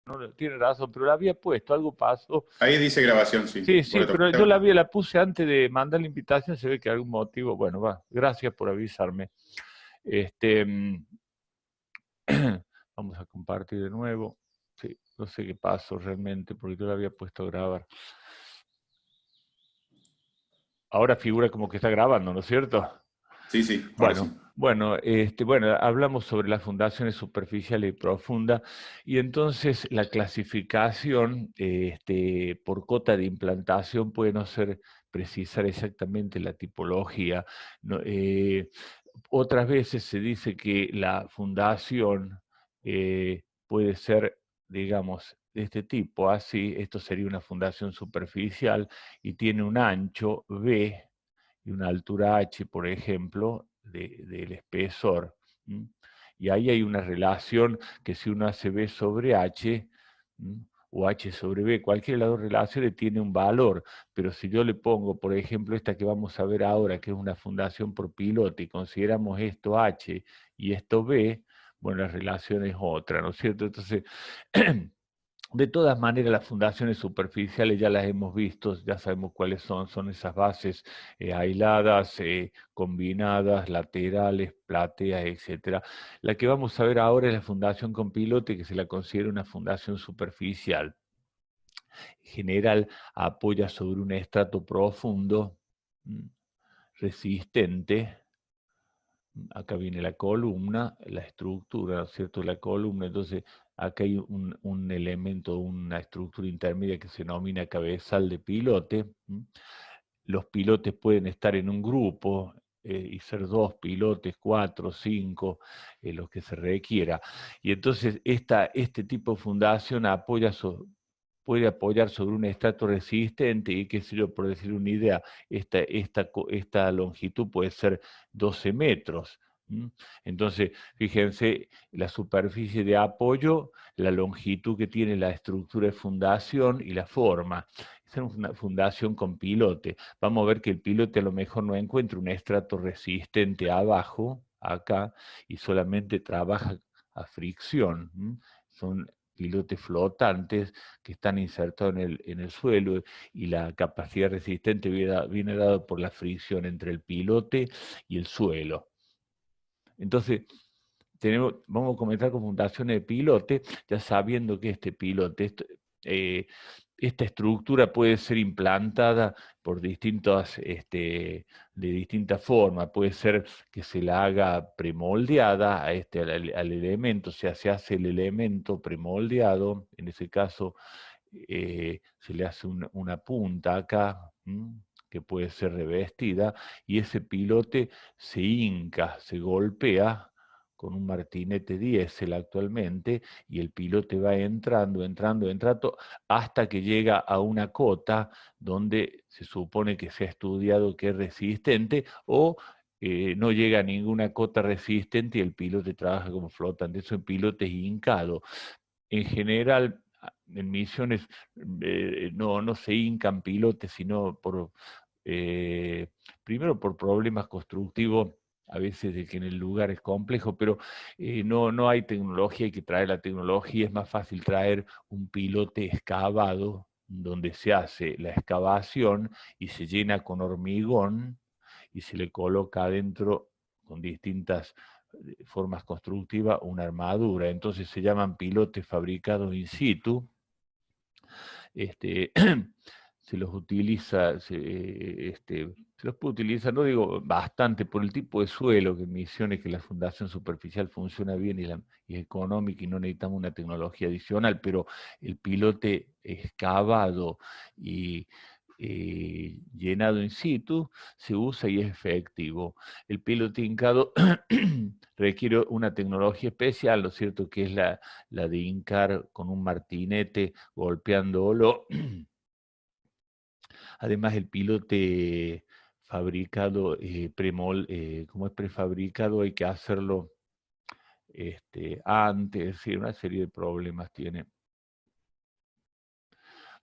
no, tiene razón, pero la había puesto, algo pasó. Ahí dice grabación, sí. Sí, sí, Porque pero yo todavía la puse antes de mandar la invitación, se ve que algún motivo, bueno, va, gracias por avisarme. Este, vamos a compartir de nuevo. Sí, no sé qué pasó realmente, porque yo la había puesto a grabar. Ahora figura como que está grabando, ¿no es cierto? sí, sí, ahora sí. Bueno, hablamos sobre las fundaciones superficiales y profundas, y entonces la clasificación por cota de implantación puede no ser precisar exactamente la tipología. No, otras veces se dice que la fundación puede ser, digamos, de este tipo, así, esto sería una fundación superficial y tiene un ancho B y una altura h, por ejemplo, del espesor. Y ahí hay una relación que si uno hace B sobre H, o H sobre B, cualquiera de las dos relaciones tiene un valor, pero si yo le pongo, por ejemplo, esta que vamos a ver ahora, que es una fundación por pilote, y consideramos esto H y esto B, bueno, la relación es otra, ¿no es cierto? Entonces, de todas maneras, las fundaciones superficiales ya las hemos visto, ya sabemos cuáles son esas bases aisladas, combinadas, laterales, plateas, etc. La que vamos a ver ahora es la fundación con pilote, que se la considera una fundación superficial. En general, apoya sobre un estrato profundo, resistente. Acá viene la columna, la estructura, ¿no es cierto? La columna, entonces acá hay un elemento, una estructura intermedia que se denomina cabezal de pilote. Los pilotes pueden estar en un grupo y ser 2 pilotes, 4, 5, los que se requiera. Y entonces este tipo de fundación puede apoyar sobre un estrato resistente y, qué sé yo, por decir una idea, esta longitud puede ser 12 metros. Entonces, fíjense, la superficie de apoyo, la longitud que tiene la estructura de fundación y la forma. Esa es una fundación con pilote. Vamos a ver que el pilote a lo mejor no encuentra un estrato resistente abajo, acá, y solamente trabaja a fricción. Son pilotes flotantes que están insertados en el suelo, y la capacidad resistente viene dado por la fricción entre el pilote y el suelo. Entonces, vamos a comenzar con fundaciones de pilote, ya sabiendo que este pilote, esta estructura puede ser implantada por de distintas formas. Puede ser que se la haga premoldeada al elemento, o sea, se hace el elemento premoldeado, en ese caso se le hace una punta acá, que puede ser revestida, y ese pilote se hinca, se golpea con un martinete diésel actualmente, y el pilote va entrando, hasta que llega a una cota donde se supone que se ha estudiado que es resistente, o no llega a ninguna cota resistente y el pilote trabaja como flotante. Eso en pilotes hincados. En general, en misiones no se hincan pilotes, sino primero por problemas constructivos, a veces de que en el lugar es complejo, pero no hay tecnología, hay que traer la tecnología. Es más fácil traer un pilote excavado, donde se hace la excavación y se llena con hormigón y se le coloca adentro con distintas formas constructivas una armadura. Entonces se llaman pilotes fabricados in situ. Se los utiliza, se los puede utilizar, no digo bastante, por el tipo de suelo, que en Misiones, que la fundación superficial funciona bien y es económica y no necesitamos una tecnología adicional, pero el pilote excavado y llenado in situ se usa y es efectivo. El pilote hincado requiere una tecnología especial, ¿no es cierto?, que es la de hincar con un martinete golpeándolo. Además, el pilote fabricado, como es prefabricado, hay que hacerlo antes, es decir, una serie de problemas tiene.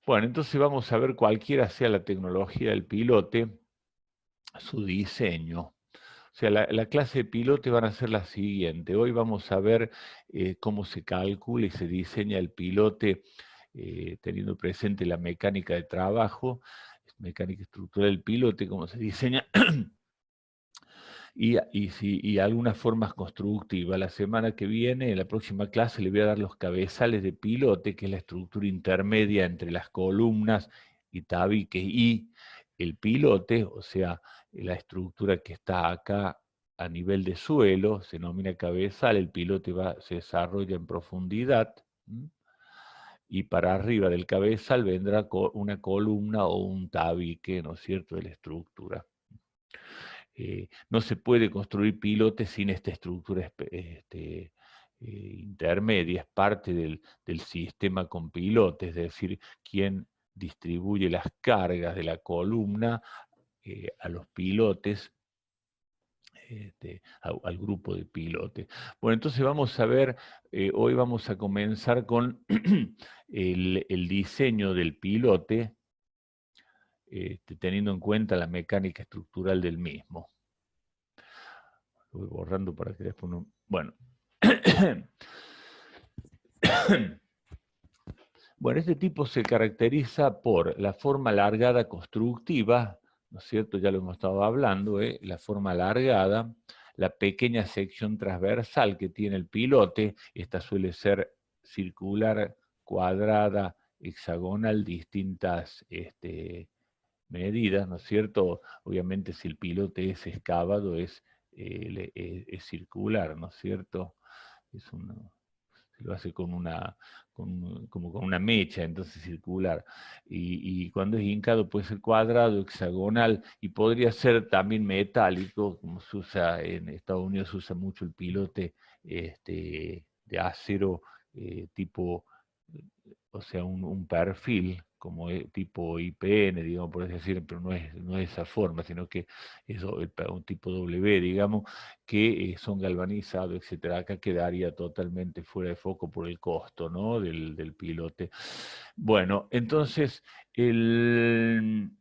Bueno, entonces vamos a ver, cualquiera sea la tecnología del pilote, su diseño. O sea, la clase de pilote van a ser la siguiente. Hoy vamos a ver cómo se calcula y se diseña el pilote teniendo presente la mecánica de trabajo, mecánica estructural del pilote, cómo se diseña, y algunas formas constructivas. La semana que viene, en la próxima clase, le voy a dar los cabezales de pilote, que es la estructura intermedia entre las columnas y tabiques y el pilote, o sea, la estructura que está acá a nivel de suelo, se denomina cabezal, el pilote se desarrolla en profundidad, y para arriba del cabezal vendrá una columna o un tabique, ¿no es cierto?, de la estructura. No se puede construir pilotes sin esta estructura intermedia, es parte del sistema con pilotes, es decir, quien distribuye las cargas de la columna a los pilotes, al grupo de pilotes. Bueno, entonces vamos a ver, hoy vamos a comenzar con el diseño del pilote, teniendo en cuenta la mecánica estructural del mismo. Lo voy borrando para que después no... Bueno. Bueno, este tipo se caracteriza por la forma alargada constructiva, ¿no es cierto? Ya lo hemos estado hablando, la forma alargada, la pequeña sección transversal que tiene el pilote, esta suele ser circular, cuadrada, hexagonal, distintas medidas, ¿no es cierto? Obviamente si el pilote es excavado es circular, ¿no es cierto? Se lo hace como con una mecha, entonces circular. Y cuando es hincado puede ser cuadrado, hexagonal, y podría ser también metálico, como se usa en Estados Unidos, se usa mucho el pilote de acero tipo, o sea, un perfil como tipo IPN, digamos, por así decir, pero no es esa forma, sino que es un tipo W, digamos, que son galvanizados, etcétera. Acá quedaría totalmente fuera de foco por el costo, ¿no?, del pilote. Bueno, entonces el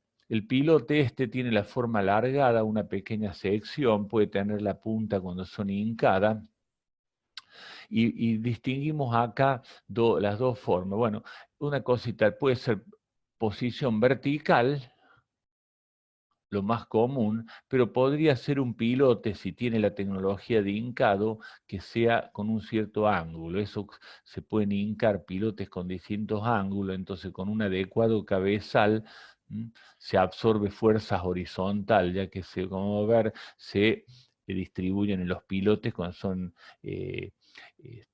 pilote tiene la forma alargada, una pequeña sección, puede tener la punta cuando son hincadas, y distinguimos acá las dos formas. Bueno, una cosita, puede ser posición vertical, lo más común, pero podría ser un pilote, si tiene la tecnología de hincado, que sea con un cierto ángulo. Eso se pueden hincar pilotes con distintos ángulos, entonces con un adecuado cabezal se absorbe fuerzas horizontal, ya que como ver, se distribuyen en los pilotes cuando son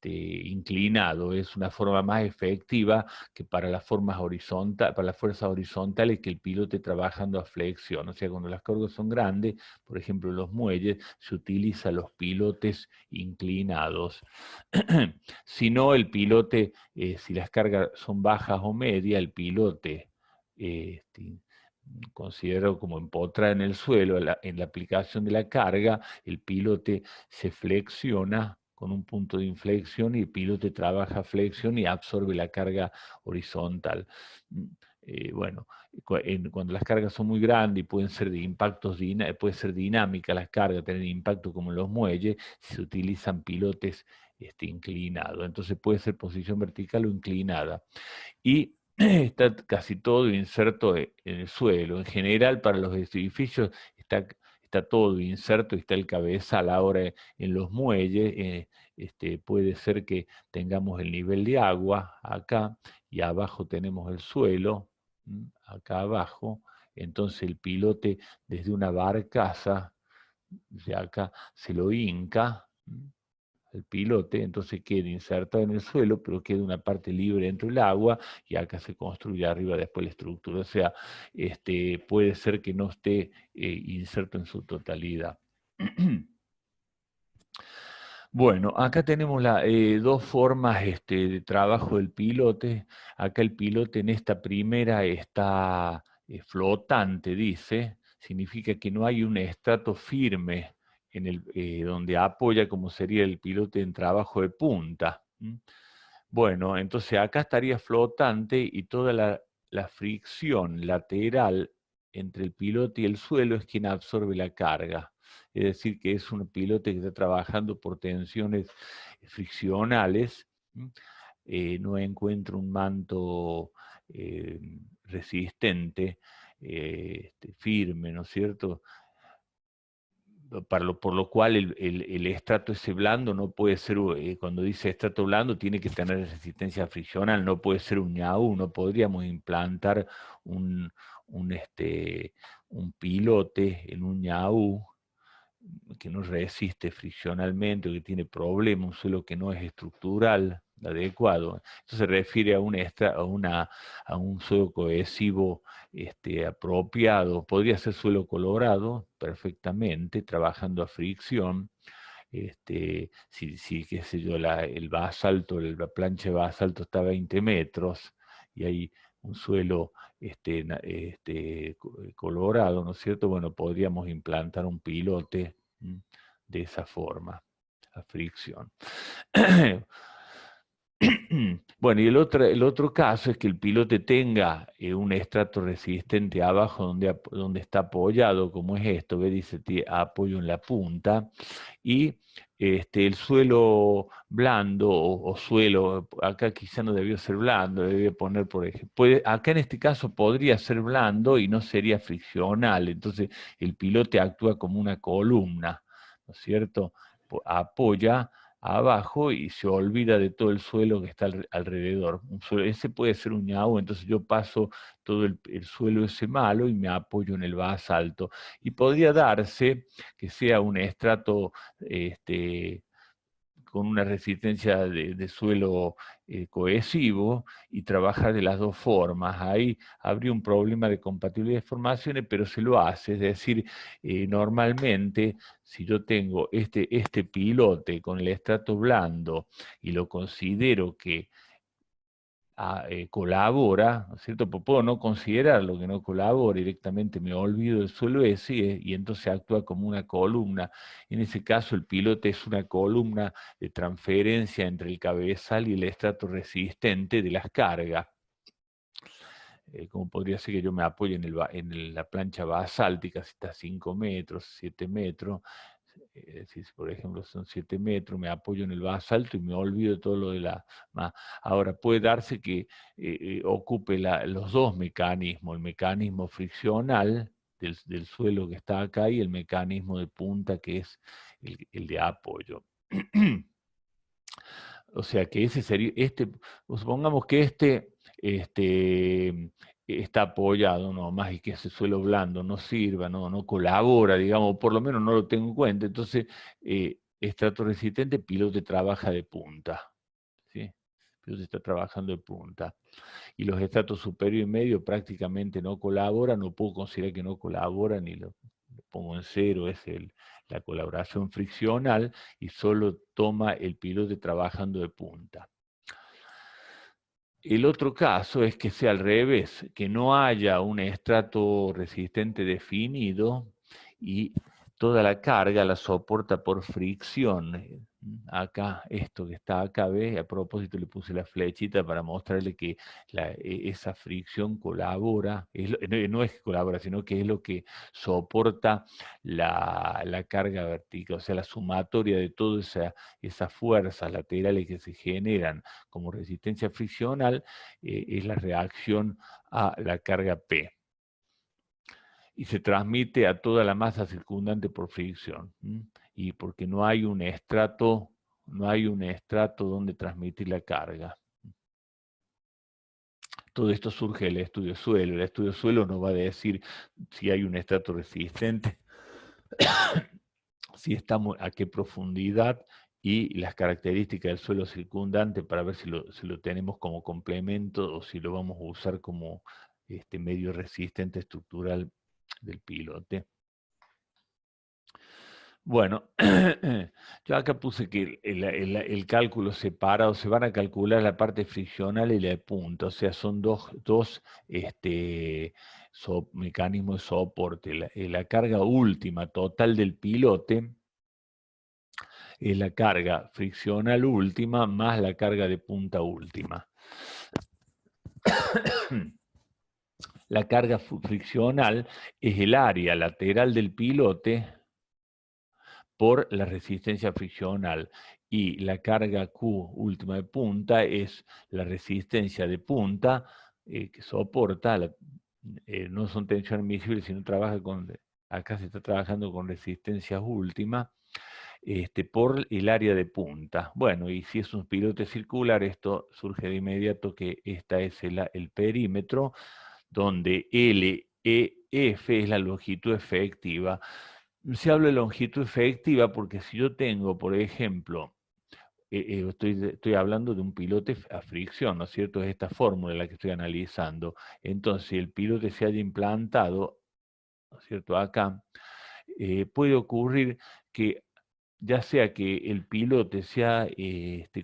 inclinados. Es una forma más efectiva que para las formas horizontales, para las fuerzas horizontales, que el pilote trabajando a flexión. O sea, cuando las cargas son grandes, por ejemplo los muelles, se utilizan los pilotes inclinados. Si no, el pilote, si las cargas son bajas o medias, el pilote considero como empotrada en el suelo, en la aplicación de la carga, el pilote se flexiona con un punto de inflexión y el pilote trabaja flexión y absorbe la carga horizontal. Bueno, cuando las cargas son muy grandes y pueden ser de impactos, puede ser dinámica las cargas, tener impacto como en los muelles, se utilizan pilotes inclinados. Entonces puede ser posición vertical o inclinada. Y está casi todo inserto en el suelo. En general, para los edificios está todo inserto y está el cabezal. Ahora en los muelles puede ser que tengamos el nivel de agua acá y abajo tenemos el suelo, acá abajo. Entonces el pilote desde una barcaza, de acá, se lo hinca, el pilote, entonces queda insertado en el suelo, pero queda una parte libre dentro del agua, y acá se construye arriba después la estructura. O sea, puede ser que no esté inserto en su totalidad. Bueno, acá tenemos dos formas de trabajo del pilote. Acá el pilote en esta primera está flotante, dice. Significa que no hay un estrato firme donde apoya, como sería el pilote en trabajo de punta. Bueno, entonces acá estaría flotante y toda la fricción lateral entre el pilote y el suelo es quien absorbe la carga. Es decir, que es un pilote que está trabajando por tensiones friccionales. No encuentro un manto resistente, firme, ¿no es cierto? Por lo cual el estrato ese blando no puede ser, cuando dice estrato blando, tiene que tener resistencia friccional, no puede ser un ñaú, no podríamos implantar un, un, un pilote en un ñaú que no resiste friccionalmente o que tiene problemas, un suelo que no es estructural adecuado. Esto se refiere a un suelo cohesivo apropiado. Podría ser suelo colorado perfectamente, trabajando a fricción. Si qué sé yo, el basalto, la plancha de basalto está a 20 metros y hay un suelo colorado, ¿no es cierto? Bueno, podríamos implantar un pilote de esa forma, a fricción. Bueno, y el otro caso es que el pilote tenga un estrato resistente abajo donde está apoyado, como es esto, ve, dice apoyo en la punta, y el suelo blando o suelo, acá quizá no debió ser blando, debió poner, por ejemplo, acá en este caso podría ser blando y no sería friccional, entonces el pilote actúa como una columna, ¿no es cierto? Apoya abajo y se olvida de todo el suelo que está alrededor. Ese puede ser un ñau, entonces yo paso todo el suelo ese malo y me apoyo en el basalto. Y podría darse que sea un estrato con una resistencia de suelo cohesivo y trabajar de las dos formas. Ahí habría un problema de compatibilidad de formaciones, pero se lo hace. Es decir, normalmente, si yo tengo este pilote con el estrato blando y lo considero que colabora, ¿no es cierto? Pues puedo no considerarlo que no colabora, directamente me olvido del suelo ese y entonces actúa como una columna. En ese caso el pilote es una columna de transferencia entre el cabezal y el estrato resistente de las cargas. Como podría ser que yo me apoye en la plancha basáltica, si está a 5 metros, 7 metros, si por ejemplo son 7 metros, me apoyo en el basalto y me olvido todo lo de la... Ahora, puede darse que ocupe los dos mecanismos, el mecanismo friccional del suelo que está acá y el mecanismo de punta que es el de apoyo. O sea que ese sería, supongamos que está apoyado nomás y que ese suelo blando no sirva, no colabora, digamos, por lo menos no lo tengo en cuenta. Entonces, estrato resistente, pilote trabaja de punta. ¿Sí? Pilote está trabajando de punta. Y los estratos superior y medio prácticamente no colaboran, no puedo considerar que no colaboran y lo pongo en cero, es la colaboración friccional y solo toma el pilote trabajando de punta. El otro caso es que sea al revés, que no haya un estrato resistente definido y toda la carga la soporta por fricción. Acá, esto que está acá, ¿ves? A propósito le puse la flechita para mostrarle que esa fricción colabora, no es que colabora, sino que es lo que soporta la carga vertical, o sea, la sumatoria de todas esas fuerzas laterales que se generan como resistencia friccional, es la reacción a la carga P. Y se transmite a toda la masa circundante por fricción. Y porque no hay un estrato donde transmitir la carga. Todo esto surge del estudio suelo. El estudio suelo nos va a decir si hay un estrato resistente, si estamos a qué profundidad y las características del suelo circundante para ver si lo tenemos como complemento o si lo vamos a usar como medio resistente estructural del pilote. Bueno, yo acá puse que el cálculo separado, se van a calcular la parte friccional y la de punta, o sea, son dos mecanismos de soporte. La carga última total del pilote es la carga friccional última más la carga de punta última. La carga friccional es el área lateral del pilote por la resistencia friccional. Y la carga Q última de punta es la resistencia de punta que soporta, no son tensiones miscibles, sino trabaja con, acá se está trabajando con resistencias últimas, por el área de punta. Bueno, y si es un pilote circular, esto surge de inmediato que esta es el perímetro, donde LEF es la longitud efectiva. Se habla de longitud efectiva porque si yo tengo, por ejemplo, estoy hablando de un pilote a fricción, ¿no es cierto? Es esta fórmula la que estoy analizando. Entonces, si el pilote se haya implantado, ¿no es cierto? Acá, puede ocurrir que ya sea que el pilote sea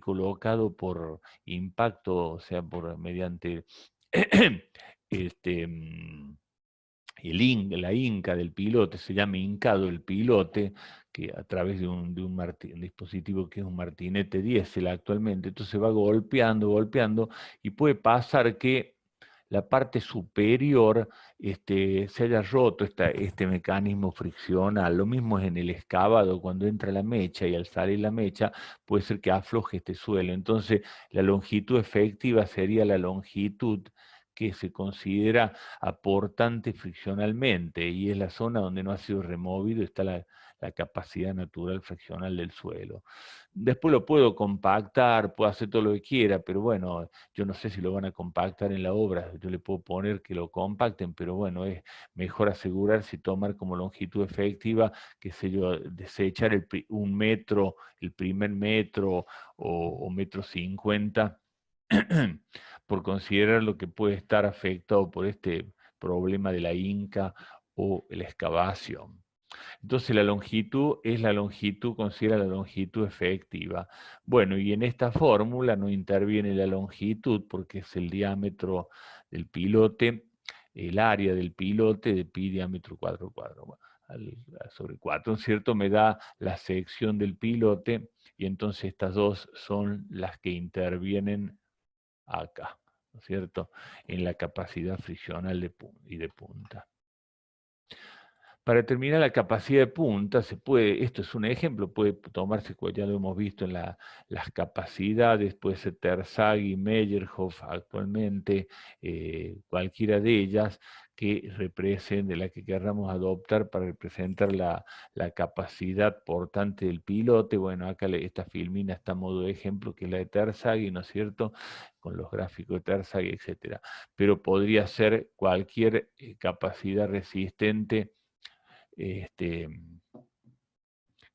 colocado por impacto, o sea, mediante este, la inca del pilote, se llama hincado el pilote, que a través de un dispositivo que es un martinete diésel actualmente, entonces va golpeando, golpeando, y puede pasar que la parte superior se haya roto este mecanismo friccional. Lo mismo es en el excavado, cuando entra la mecha y al salir la mecha puede ser que afloje este suelo. Entonces la longitud efectiva sería la longitud que se considera aportante friccionalmente, y es la zona donde no ha sido removido, está la capacidad natural friccional del suelo. Después lo puedo compactar, puedo hacer todo lo que quiera, pero bueno, yo no sé si lo van a compactar en la obra, yo le puedo poner que lo compacten, pero bueno, es mejor asegurarse y tomar como longitud efectiva, qué sé yo, desechar un metro, el primer metro o metro 50, por considerar lo que puede estar afectado por este problema de la inca o la excavación. Entonces la longitud es la longitud, considera la longitud efectiva. Bueno, y en esta fórmula no interviene la longitud porque es el diámetro del pilote, el área del pilote de pi diámetro 4 cuadrado sobre 4, ¿cierto? Me da la sección del pilote y entonces estas dos son las que intervienen acá, ¿no es cierto? En la capacidad friccional y de punta. Para determinar la capacidad de punta, esto es un ejemplo, puede tomarse, ya lo hemos visto en las capacidades, puede ser Terzaghi, Meyerhoff actualmente, cualquiera de ellas que representen, de la que querramos adoptar para representar la capacidad portante del pilote. Bueno, acá esta filmina está a modo de ejemplo, que es la de Terzaghi, ¿no es cierto?, con los gráficos de Terzaghi, etc. Pero podría ser cualquier capacidad resistente que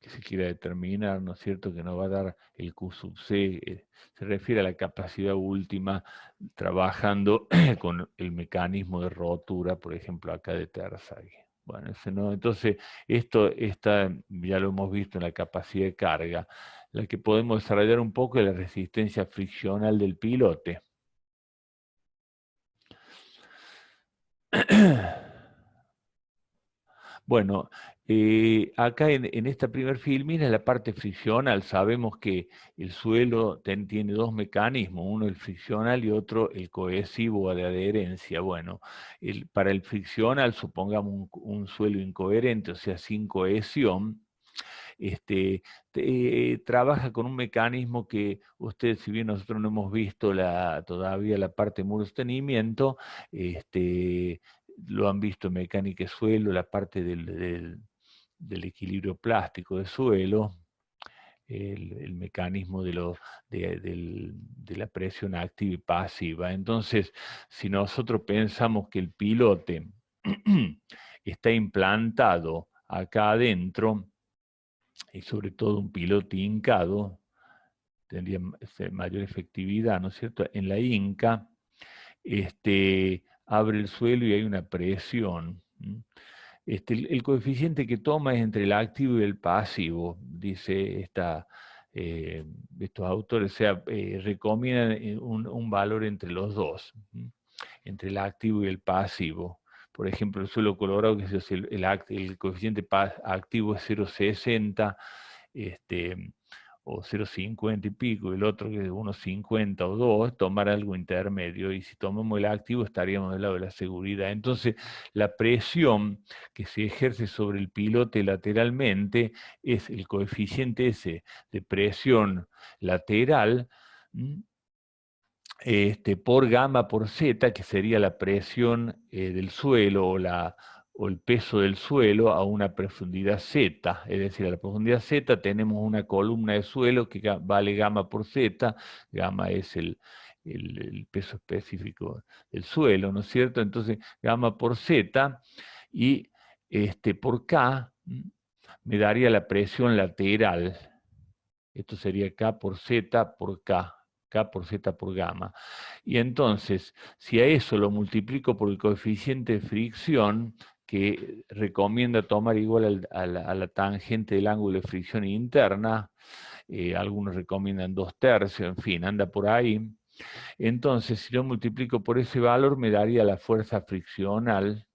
se quiera determinar, ¿no es cierto?, que nos va a dar el Q sub C, se refiere a la capacidad última trabajando con el mecanismo de rotura, por ejemplo, acá de Terzaghi. Bueno, no. Entonces, ya lo hemos visto en la capacidad de carga. La que podemos desarrollar un poco es la resistencia friccional del pilote. Bueno, acá en esta primer filmina, en la parte friccional, sabemos que el suelo tiene dos mecanismos, uno el friccional y otro el cohesivo o de adherencia. Bueno, para el friccional, supongamos un suelo incoherente, o sea, sin cohesión, trabaja con un mecanismo que ustedes, si bien nosotros no hemos visto todavía la parte de muro sostenimiento, lo han visto en mecánica de suelo, la parte del equilibrio plástico de suelo, el mecanismo de la presión activa y pasiva. Entonces, si nosotros pensamos que el pilote está implantado acá adentro, y sobre todo un piloto hincado, tendría mayor efectividad, ¿no es cierto? En la hinca, abre el suelo y hay una presión. El coeficiente que toma es entre el activo y el pasivo, dice estos autores, o sea, recomiendan un valor entre los dos, entre el activo y el pasivo. Por ejemplo, el suelo colorado, que es el coeficiente activo es 0,60, o 0,50 y pico, y el otro que es 1,50 o 2, tomar algo intermedio, y si tomamos el activo estaríamos del lado de la seguridad. Entonces, la presión que se ejerce sobre el pilote lateralmente es el coeficiente ese de presión lateral, por gamma por z, que sería la presión del suelo o el peso del suelo a una profundidad z. Es decir, a la profundidad z tenemos una columna de suelo que vale gamma por z. Gamma es el peso específico del suelo, ¿no es cierto? Entonces, gamma por z y por k me daría la presión lateral. Esto sería K por Z por K, K por Z por gamma. Y entonces, si a eso lo multiplico por el coeficiente de fricción, que recomienda tomar igual a la tangente del ángulo de fricción interna, algunos recomiendan 2/3, en fin, anda por ahí. Entonces, si lo multiplico por ese valor, me daría la fuerza friccional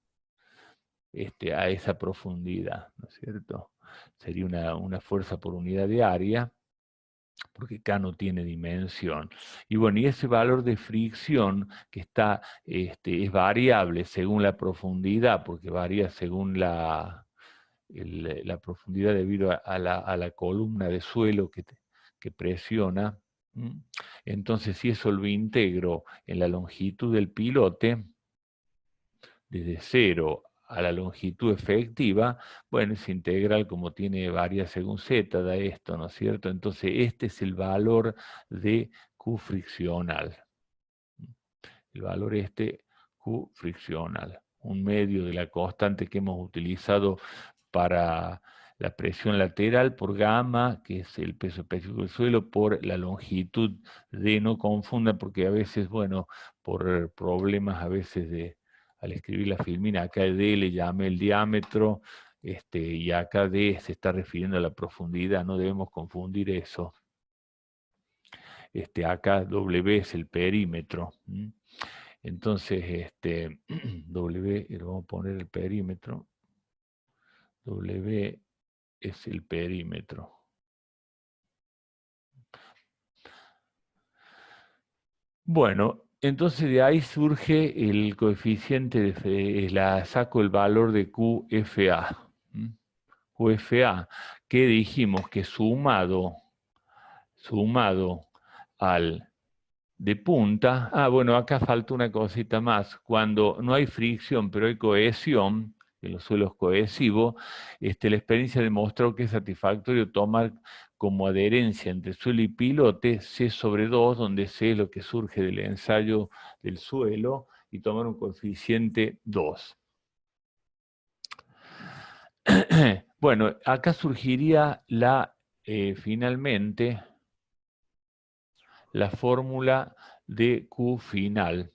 a esa profundidad, ¿no es cierto? Sería una fuerza por unidad de área, porque K no tiene dimensión. Y bueno, y ese valor de fricción que está, es variable según la profundidad, porque varía según la profundidad debido a la columna de suelo que presiona. Entonces, si eso lo integro en la longitud del pilote, desde 0 a la longitud efectiva, bueno, es integral como tiene varias según z, da esto, ¿no es cierto? Entonces, este es el valor de Q friccional. El valor Q friccional, un medio de la constante que hemos utilizado para la presión lateral por gamma, que es el peso específico del suelo, por la longitud de, no confunda, porque a veces, bueno, por problemas a veces al escribir la filmina, acá D le llamé el diámetro, y acá D se está refiriendo a la profundidad, no debemos confundir eso. Acá W es el perímetro. Entonces, W, le vamos a poner el perímetro. W es el perímetro. Bueno, entonces de ahí surge el coeficiente saco el valor de QFA. QFA, que dijimos que sumado al de punta, bueno, acá falta una cosita más. Cuando no hay fricción, pero hay cohesión, en los suelos cohesivos, la experiencia demostró que es satisfactorio tomar como adherencia entre suelo y pilote C/2, donde C es lo que surge del ensayo del suelo, y tomar un coeficiente 2. Bueno, acá surgiría finalmente la fórmula de Q final.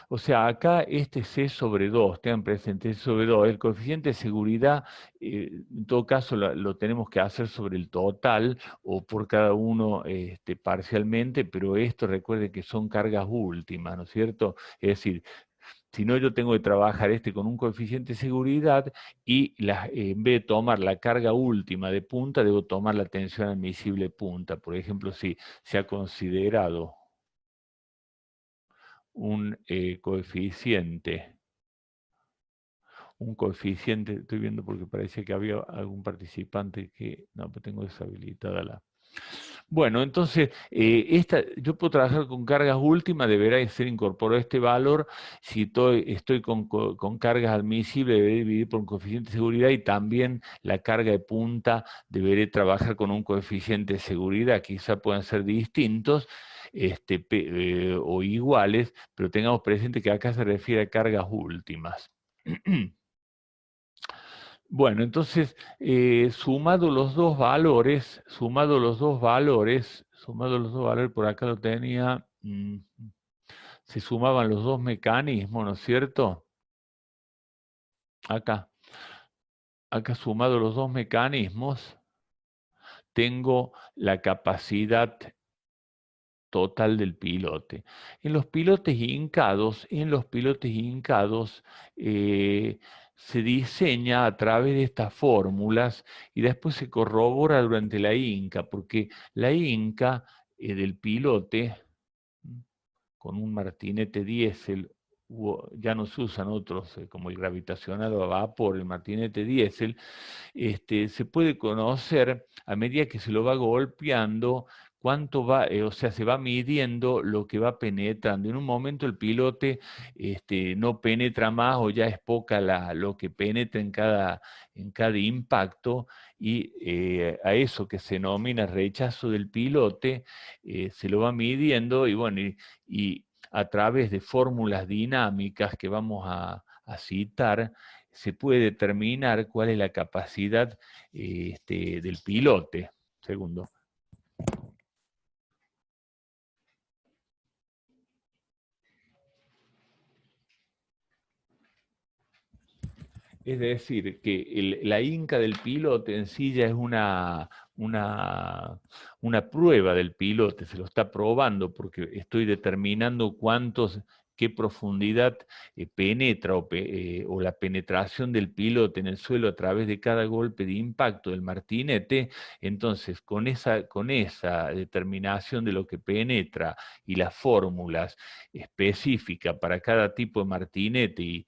O sea, acá C/2, tengan presente C/2, el coeficiente de seguridad, en todo caso lo tenemos que hacer sobre el total o por cada uno parcialmente, pero esto recuerde que son cargas últimas, ¿no es cierto? Es decir, si no, yo tengo que trabajar con un coeficiente de seguridad y en vez de tomar la carga última de punta, debo tomar la tensión admisible punta. Por ejemplo, si se ha considerado un coeficiente, estoy viendo porque parece que había algún participante que, no, pues tengo deshabilitada la... Bueno, entonces, yo puedo trabajar con cargas últimas, deberá ser incorporado este valor. Si estoy con cargas admisibles, deberé dividir por un coeficiente de seguridad, y también la carga de punta deberé trabajar con un coeficiente de seguridad. Quizá puedan ser distintos o iguales, pero tengamos presente que acá se refiere a cargas últimas. Bueno, entonces, sumado los dos valores, por acá lo tenía, se sumaban los dos mecanismos, ¿no es cierto? Acá sumado los dos mecanismos, tengo la capacidad total del pilote. En los pilotes hincados, se diseña a través de estas fórmulas y después se corrobora durante la inca, porque la inca del pilote, con un martinete diésel, ya no se usan otros como el gravitacional o a vapor, el martinete diésel, se puede conocer a medida que se lo va golpeando cuánto va, o sea, se va midiendo lo que va penetrando. En un momento el pilote no penetra más o ya es poca lo que penetra en cada impacto y a eso que se denomina rechazo del pilote se lo va midiendo y bueno, y a través de fórmulas dinámicas que vamos a citar, se puede determinar cuál es la capacidad del pilote. Segundo. Es decir, que la inca del pilote en sí ya es una prueba del pilote, se lo está probando porque estoy determinando qué profundidad penetra o la penetración del pilote en el suelo a través de cada golpe de impacto del martinete. Entonces, con esa determinación de lo que penetra y las fórmulas específicas para cada tipo de martinete y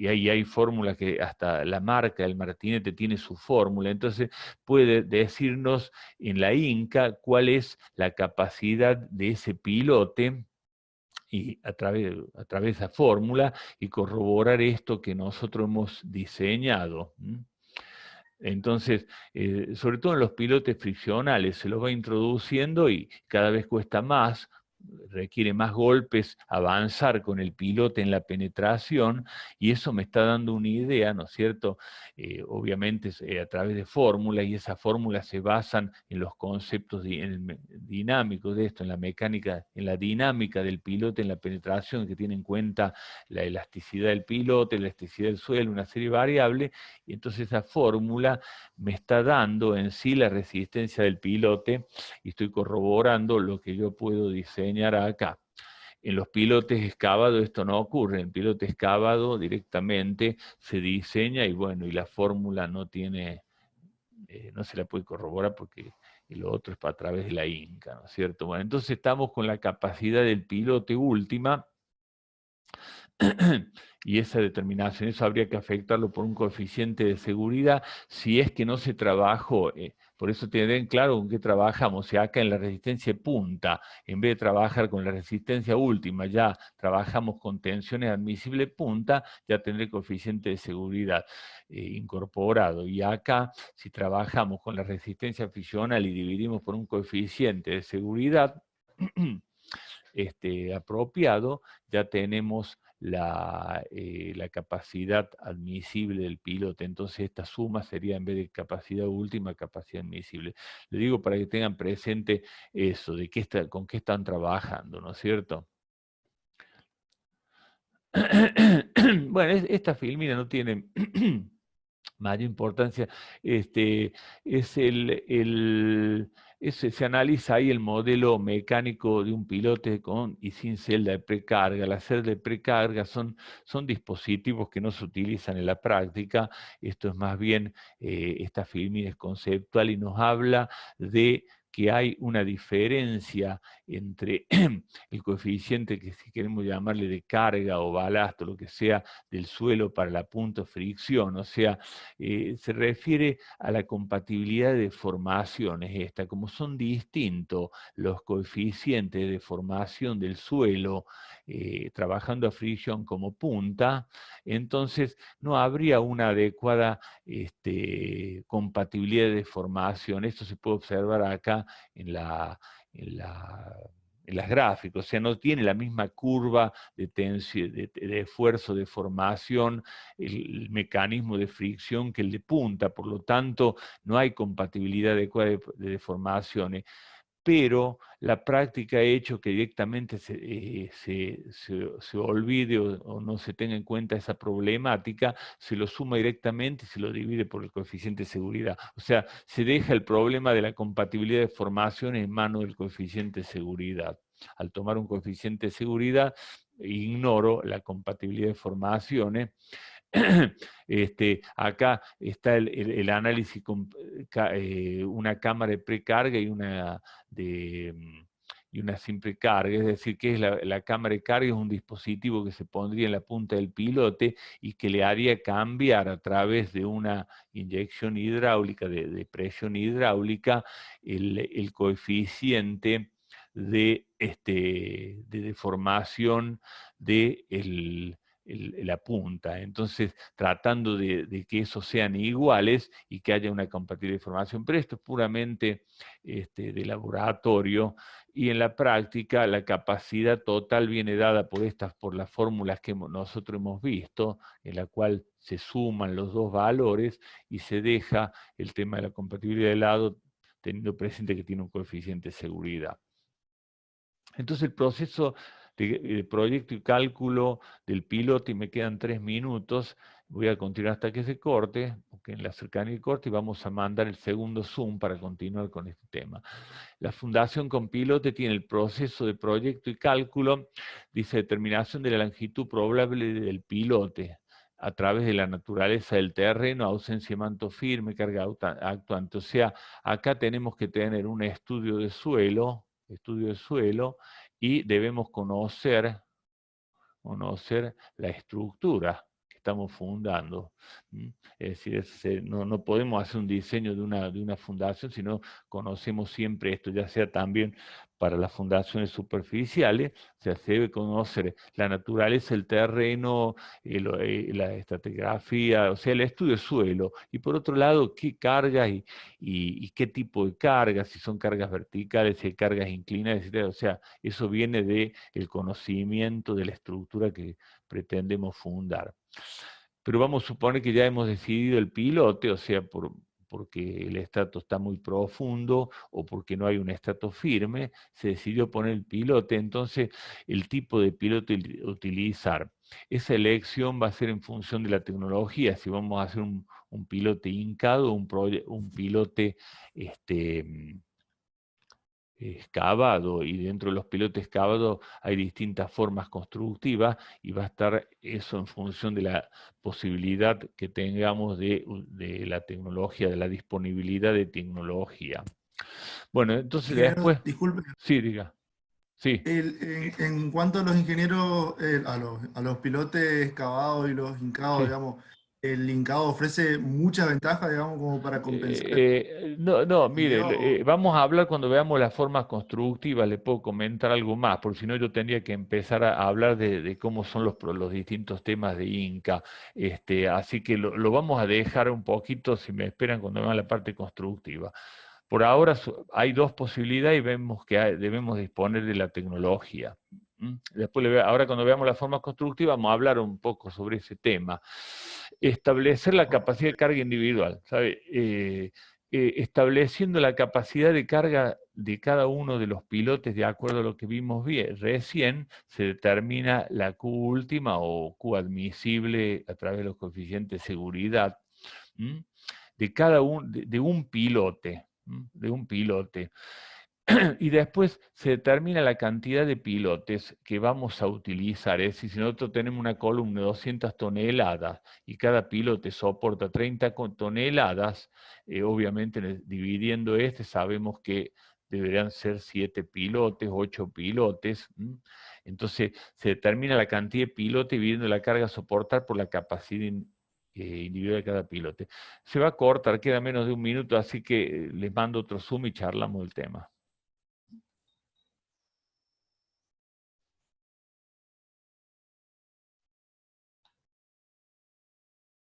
ahí hay fórmulas que hasta la marca del martinete tiene su fórmula, entonces puede decirnos en la inca cuál es la capacidad de ese pilote y a través de esa fórmula y corroborar esto que nosotros hemos diseñado. Entonces, sobre todo en los pilotes friccionales, se los va introduciendo y cada vez cuesta más, requiere más golpes avanzar con el pilote en la penetración, y eso me está dando una idea, ¿no es cierto? Obviamente a través de fórmulas, y esas fórmulas se basan en los conceptos dinámicos de esto, en la mecánica, en la dinámica del pilote, en la penetración, que tiene en cuenta la elasticidad del pilote, la elasticidad del suelo, una serie de variables, y entonces esa fórmula me está dando en sí la resistencia del pilote, y estoy corroborando lo que yo puedo diseñar acá. En los pilotes excavados esto no ocurre, en el pilote excavado directamente se diseña y bueno, y la fórmula no tiene, no se la puede corroborar porque lo otro es a través de la inca, ¿no es cierto? Bueno, entonces estamos con la capacidad del pilote última, y esa determinación, eso habría que afectarlo por un coeficiente de seguridad si es que no se trabajó. Por eso tienen claro con qué trabajamos. Si acá en la resistencia punta, en vez de trabajar con la resistencia última, ya trabajamos con tensiones admisibles punta, ya tendré coeficiente de seguridad incorporado. Y acá, si trabajamos con la resistencia friccional y dividimos por un coeficiente de seguridad apropiado, ya tenemos la capacidad admisible del pilote. Entonces esta suma sería, en vez de capacidad última, capacidad admisible. Le digo para que tengan presente eso, de con qué están trabajando, ¿no es cierto? Bueno, esta filmina no tiene mayor importancia. Se analiza ahí el modelo mecánico de un pilote con y sin celda de precarga. Las celdas de precarga son dispositivos que no se utilizan en la práctica. Esto es más bien, esta filmina es conceptual y nos habla de que hay una diferencia entre el coeficiente, que si queremos llamarle de carga o balasto, lo que sea, del suelo para la punta de fricción, o sea, se refiere a la compatibilidad de formaciones esta, como son distintos los coeficientes de formación del suelo trabajando a fricción como punta, entonces no habría una adecuada compatibilidad de formación. Esto se puede observar acá en las gráficos, o sea, no tiene la misma curva de tensión, de esfuerzo de formación, el mecanismo de fricción que el de punta, por lo tanto no hay compatibilidad adecuada de deformaciones, pero la práctica ha hecho que directamente se olvide o no se tenga en cuenta esa problemática, se lo suma directamente y se lo divide por el coeficiente de seguridad. O sea, se deja el problema de la compatibilidad de formación en manos del coeficiente de seguridad. Al tomar un coeficiente de seguridad, ignoro la compatibilidad de formaciones. Acá está el análisis con una cámara de precarga y una simple carga, es decir, que es la cámara de carga, es un dispositivo que se pondría en la punta del pilote y que le haría cambiar a través de una inyección hidráulica, de presión hidráulica, el coeficiente de deformación de la punta. Entonces, tratando de que esos sean iguales y que haya una compatibilidad de formación. Pero esto es puramente de laboratorio, y en la práctica la capacidad total viene dada por las fórmulas que nosotros hemos visto, en la cual se suman los dos valores y se deja el tema de la compatibilidad de lado, teniendo presente que tiene un coeficiente de seguridad. Entonces el proceso de proyecto y cálculo del piloto, y me quedan 3 minutos, voy a continuar hasta que se corte, porque en la cercanía del corte, y vamos a mandar el segundo Zoom para continuar con este tema. La fundación con pilote tiene el proceso de proyecto y cálculo, dice determinación de la longitud probable del pilote a través de la naturaleza del terreno, ausencia de manto firme, carga actuante. O sea, acá tenemos que tener un estudio de suelo, y debemos conocer la estructura que estamos fundando. Es decir, no podemos hacer un diseño de una fundación si no conocemos siempre esto, ya sea también para las fundaciones superficiales, o sea, se debe conocer la naturaleza, el terreno, la estratigrafía, o sea, el estudio de suelo, y por otro lado, qué cargas y qué tipo de cargas, si son cargas verticales, si hay cargas inclinadas, etc. O sea, eso viene del conocimiento de la estructura que pretendemos fundar. Pero vamos a suponer que ya hemos decidido el pilote, o sea, porque el estrato está muy profundo o porque no hay un estrato firme, se decidió poner el pilote. Entonces el tipo de pilote utilizar. Esa elección va a ser en función de la tecnología, si vamos a hacer un pilote hincado, un pilote excavado, y dentro de los pilotes excavados hay distintas formas constructivas, y va a estar eso en función de la posibilidad que tengamos de la tecnología, de la disponibilidad de tecnología. Bueno, entonces Ingeniero, después... disculpe. Sí, diga. Sí. En cuanto a los ingenieros, a los pilotes excavados y los hincados, Sí. digamos, ¿el hincado ofrece muchas ventajas, digamos, como para compensar No, el video? mire, vamos a hablar cuando veamos las formas constructivas, le puedo comentar algo más, porque si no yo tendría que empezar a hablar de cómo son los distintos temas de Inca, así que lo vamos a dejar un poquito, si me esperan, cuando vean la parte constructiva. Por ahora hay dos posibilidades y vemos que debemos disponer de la tecnología. Después, ahora cuando veamos la forma constructiva, vamos a hablar un poco sobre ese tema. Establecer la capacidad de carga individual, ¿sabe? Estableciendo la capacidad de carga de cada uno de los pilotes de acuerdo a lo que vimos recién, se determina la Q última o Q admisible a través de los coeficientes de seguridad de cada de un pilote. Y después se determina la cantidad de pilotes que vamos a utilizar. Es decir, si nosotros tenemos una columna de 200 toneladas y cada pilote soporta 30 toneladas, obviamente dividiendo sabemos que deberían ser 7 pilotes, 8 pilotes. Entonces se determina la cantidad de pilotes dividiendo la carga a soportar por la capacidad individual de cada pilote. Se va a cortar, queda menos de un minuto, así que les mando otro Zoom y charlamos del tema.